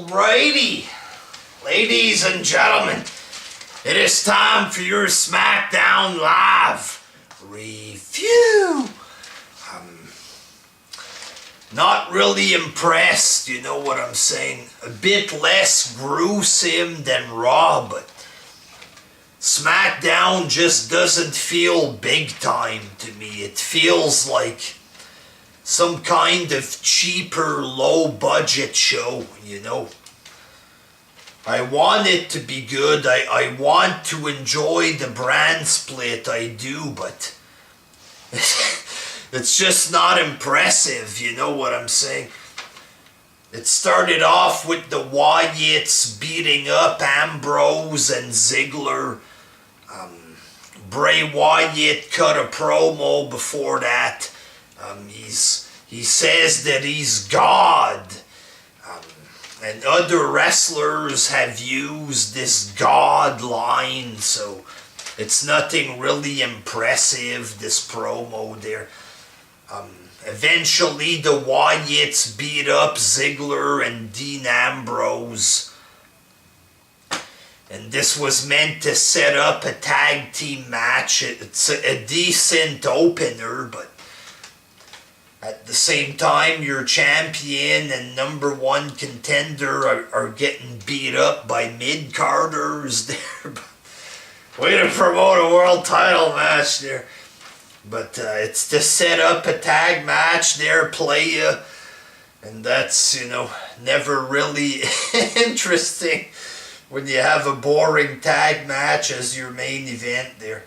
Alrighty, ladies and gentlemen, it is time for your Smackdown Live review. Not really impressed, you know what I'm saying? A bit less gruesome than Raw, but Smackdown just doesn't feel big time to me. It feels like some kind of cheaper, low-budget show, you know. I want it to be good. I want to enjoy the brand split. I do, but it's just not impressive, you know what I'm saying? It started off with the Wyatts beating up Ambrose and Ziggler. Bray Wyatt cut a promo before that. He says that he's God. And other wrestlers have used this God line, so it's nothing really impressive, this promo there. Eventually the Wyatts beat up Ziggler and Dean Ambrose. And this was meant to set up a tag team match. It's a decent opener, but at the same time, your champion and number one contender are getting beat up by mid-carders there. Way to promote a world title match there. But it's to set up a tag match there, playa. And that's, you know, never really interesting when you have a boring tag match as your main event there.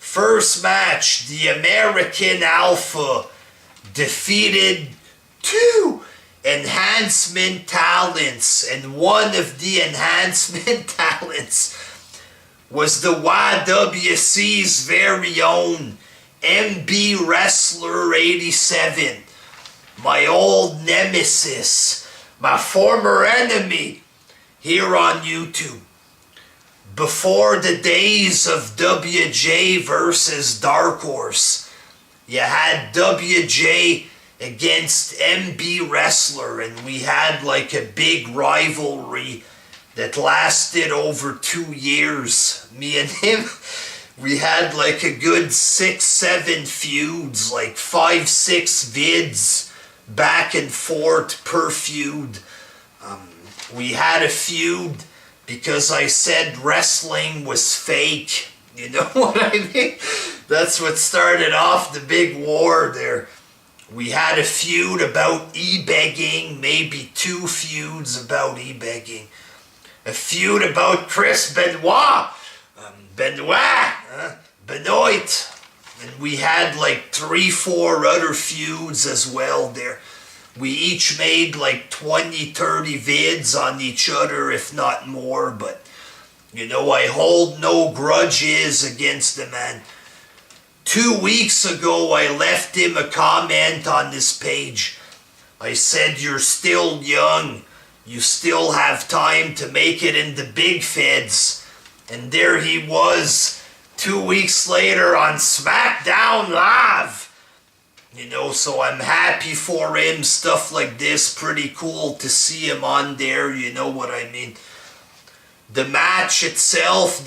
First match, the American Alpha defeated two enhancement talents, and one of the enhancement talents was the YWC's very own MB Wrestler 87, my old nemesis, my former enemy here on YouTube. Before the days of WJ versus Dark Horse, you had WJ against MB Wrestler, and we had like a big rivalry that lasted over 2 years. Me and him, we had like a good 6-7 feuds, like 5-6 vids back and forth per feud. We had a feud because I said wrestling was fake. You know what I mean? That's what started off the big war there. We had a feud about e-begging, maybe 2 feuds about e-begging. A feud about Chris Benoit. Benoit. And we had like 3-4 other feuds as well there. We each made like 20-30 vids on each other, if not more, but you know, I hold no grudges against the man. 2 weeks ago, I left him a comment on this page. I said, you're still young. You still have time to make it in the big feds. And there he was 2 weeks later on Smackdown Live. You know, so I'm happy for him. Stuff like this, pretty cool to see him on there. You know what I mean? The match itself,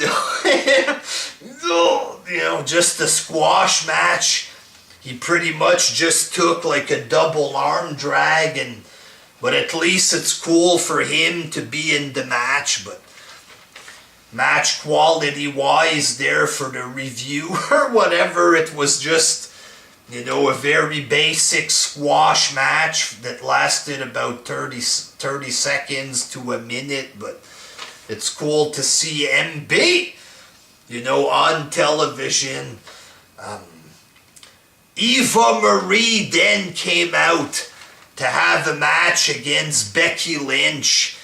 you know, just a squash match. He pretty much just took like a double arm drag, but at least it's cool for him to be in the match. But match quality wise there for the review or whatever, it was just, you know, a very basic squash match that lasted about 30 seconds to a minute, but it's cool to see MB, you know, on television. Eva Marie then came out to have a match against Becky Lynch.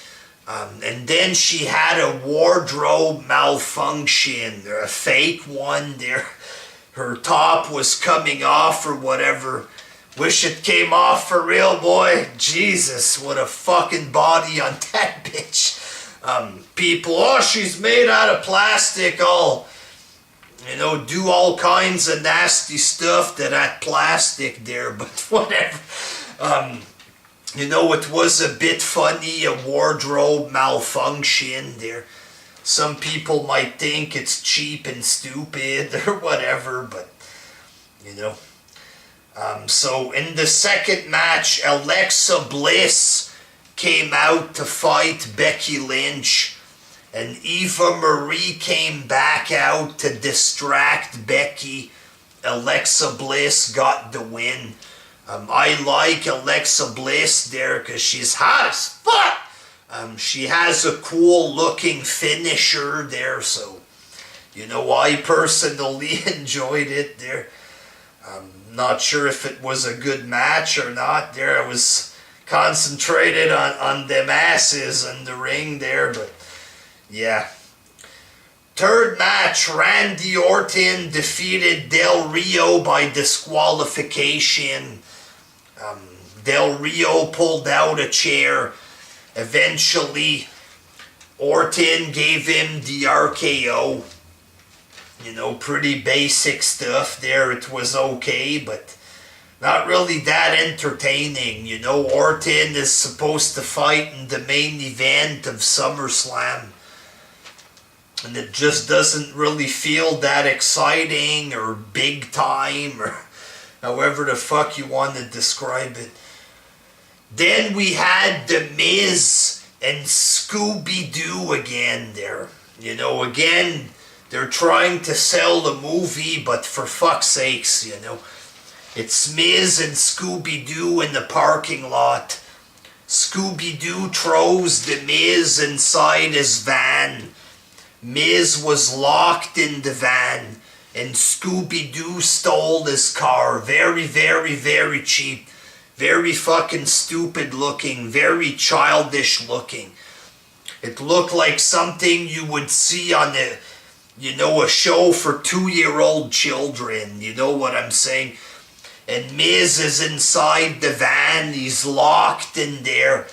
And then she had a wardrobe malfunction, or a fake one there. Her top was coming off or whatever. Wish it came off for real, boy. Jesus, what a fucking body on that bitch. People, oh, she's made out of plastic, all, you know, do all kinds of nasty stuff to that plastic there, but whatever. it was a bit funny, a wardrobe malfunction there. Some people might think it's cheap and stupid or whatever, but, so in the second match, Alexa Bliss came out to fight Becky Lynch, and Eva Marie came back out to distract Becky. Alexa Bliss got the win. I like Alexa Bliss there because she's hot as fuck. She has a cool looking finisher there, so I personally enjoyed it there. Not sure if it was a good match or not there. I was concentrated on them asses in the ring there, but yeah. Third match, Randy Orton defeated Del Rio by disqualification. Del Rio pulled out a chair. Eventually, Orton gave him the RKO. Pretty basic stuff there. It was okay, but not really that entertaining. Orton is supposed to fight in the main event of SummerSlam. And it just doesn't really feel that exciting or big time or however the fuck you want to describe it. Then we had The Miz and Scooby-Doo again there. Again, they're trying to sell the movie, but for fuck's sakes, it's Miz and Scooby-Doo in the parking lot. Scooby-Doo throws The Miz inside his van. Miz was locked in the van, and Scooby-Doo stole his car. Very, very, very cheap. Very fucking stupid looking. Very childish looking. It looked like something you would see on a show for 2-year-old children. You know what I'm saying? And Miz is inside the van. He's locked in there.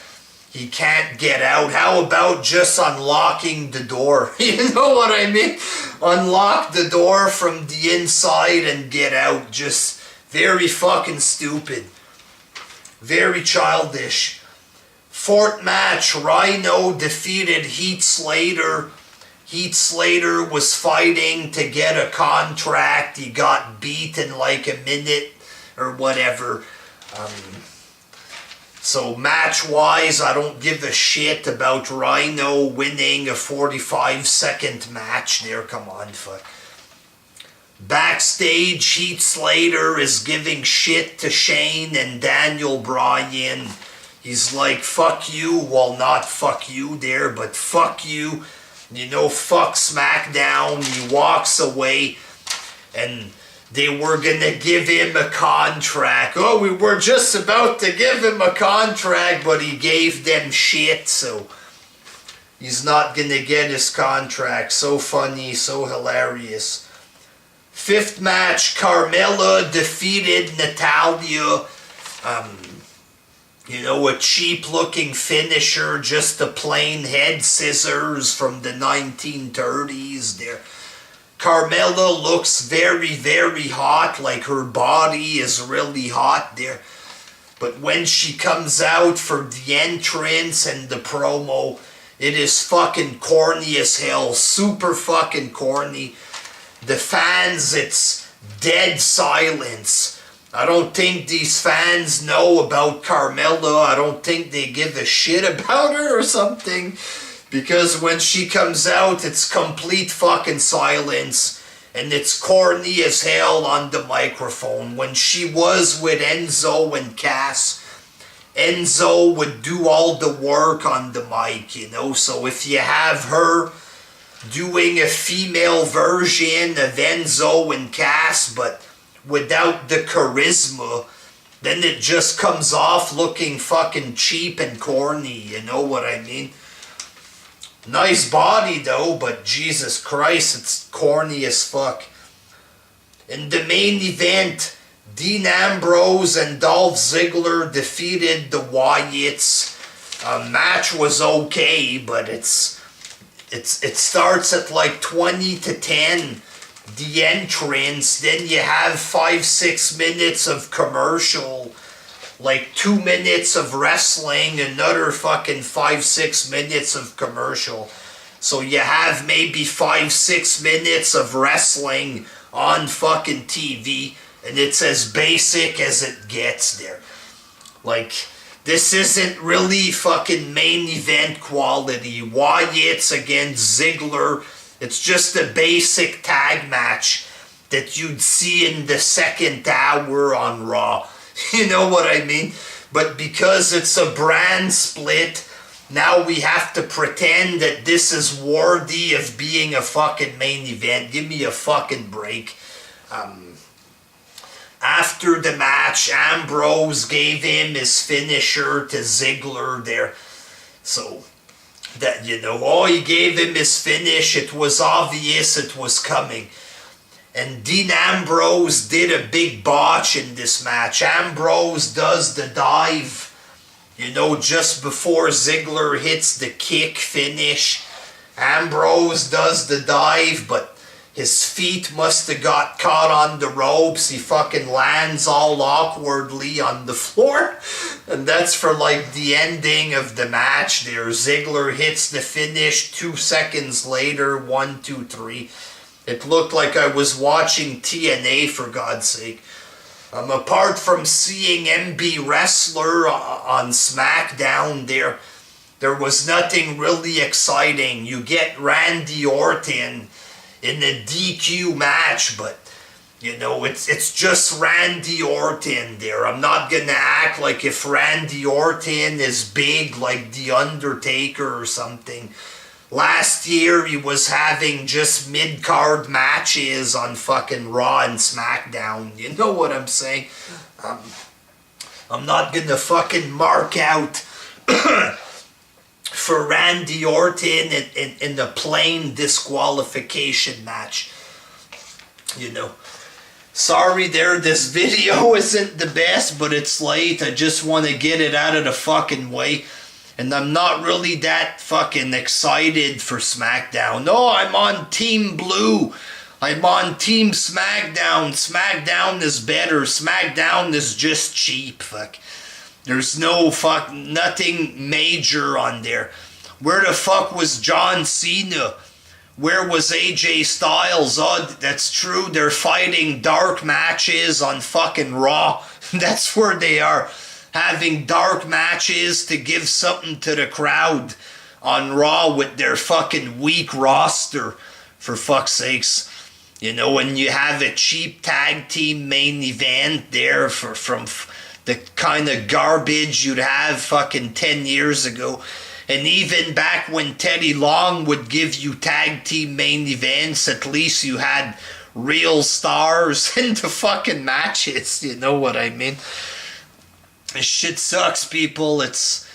He can't get out. How about just unlocking the door? You know what I mean? Unlock the door from the inside and get out. Just very fucking stupid. Very childish. Fourth match, Rhino defeated Heath Slater. Heath Slater was fighting to get a contract. He got beat in like a minute or whatever. So match-wise, I don't give a shit about Rhino winning a 45-second match there. Come on, fuck. Backstage, Heath Slater is giving shit to Shane and Daniel Bryan. He's like, fuck you. Well, not fuck you there, but fuck you. Fuck Smackdown. He walks away, and they were gonna give him a contract. Oh, we were just about to give him a contract, but he gave them shit, so he's not gonna get his contract. So funny, so hilarious. Fifth match, Carmella defeated Natalya. A cheap-looking finisher, just a plain head scissors from the 1930s there. Carmella looks very, very hot, like her body is really hot there. But when she comes out for the entrance and the promo, it is fucking corny as hell. Super fucking corny. The fans, it's dead silence. I don't think these fans know about Carmella. I don't think they give a shit about her or something. Because when she comes out, it's complete fucking silence. And it's corny as hell on the microphone. When she was with Enzo and Cass, Enzo would do all the work on the mic, So if you have her doing a female version of Enzo and Cass, but without the charisma, then it just comes off looking fucking cheap and corny, you know what I mean? Nice body though, but Jesus Christ, it's corny as fuck. In the main event, Dean Ambrose and Dolph Ziggler defeated the Wyatts. Match was okay, but it starts at like 20-10. The entrance, then you have 5-6 minutes of commercial, like 2 minutes of wrestling, another fucking 5-6 minutes of commercial. So you have maybe 5-6 minutes of wrestling on fucking TV, and it's as basic as it gets there. Like, this isn't really fucking main event quality. Wyatt's against Ziggler. It's just a basic tag match that you'd see in the second hour on Raw. You know what I mean? But because it's a brand split, now we have to pretend that this is worthy of being a fucking main event. Give me a fucking break. After the match, Ambrose gave him his finisher to Ziggler there. So, that, you know, oh, he gave him his finish. It was obvious it was coming. And Dean Ambrose did a big botch in this match. Ambrose does the dive, you know, just before Ziggler hits the kick finish. Ambrose does the dive, but his feet must have got caught on the ropes. He fucking lands all awkwardly on the floor. And that's for like the ending of the match there. Ziggler hits the finish 2 seconds later. 1, 2, 3. It looked like I was watching TNA, for God's sake. Apart from seeing MB Wrestler on Smackdown there was nothing really exciting. You get Randy Orton in a DQ match, but, you know, it's just Randy Orton there. I'm not gonna act like if Randy Orton is big like The Undertaker or something. Last year, he was having just mid-card matches on fucking Raw and Smackdown. You know what I'm saying? I'm not gonna fucking mark out for Randy Orton in a plain disqualification match. You know. Sorry there, this video isn't the best, but it's late. I just want to get it out of the fucking way. And I'm not really that fucking excited for Smackdown. No, I'm on Team Blue. I'm on Team Smackdown. Smackdown is better. Smackdown is just cheap. Fuck. There's nothing major on there. Where the fuck was John Cena? Where was AJ Styles? Oh, that's true. They're fighting dark matches on fucking Raw. That's where they are. Having dark matches to give something to the crowd on Raw with their fucking weak roster, for fuck's sakes. You know, when you have a cheap tag team main event there from the kind of garbage you'd have fucking 10 years ago. And even back when Teddy Long would give you tag team main events, at least you had real stars in the fucking matches. You know what I mean? This shit sucks, people. It's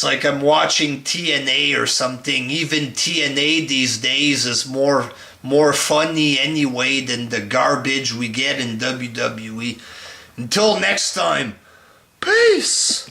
like I'm watching TNA or something. Even TNA these days is more funny anyway than the garbage we get in WWE. Until next time, peace!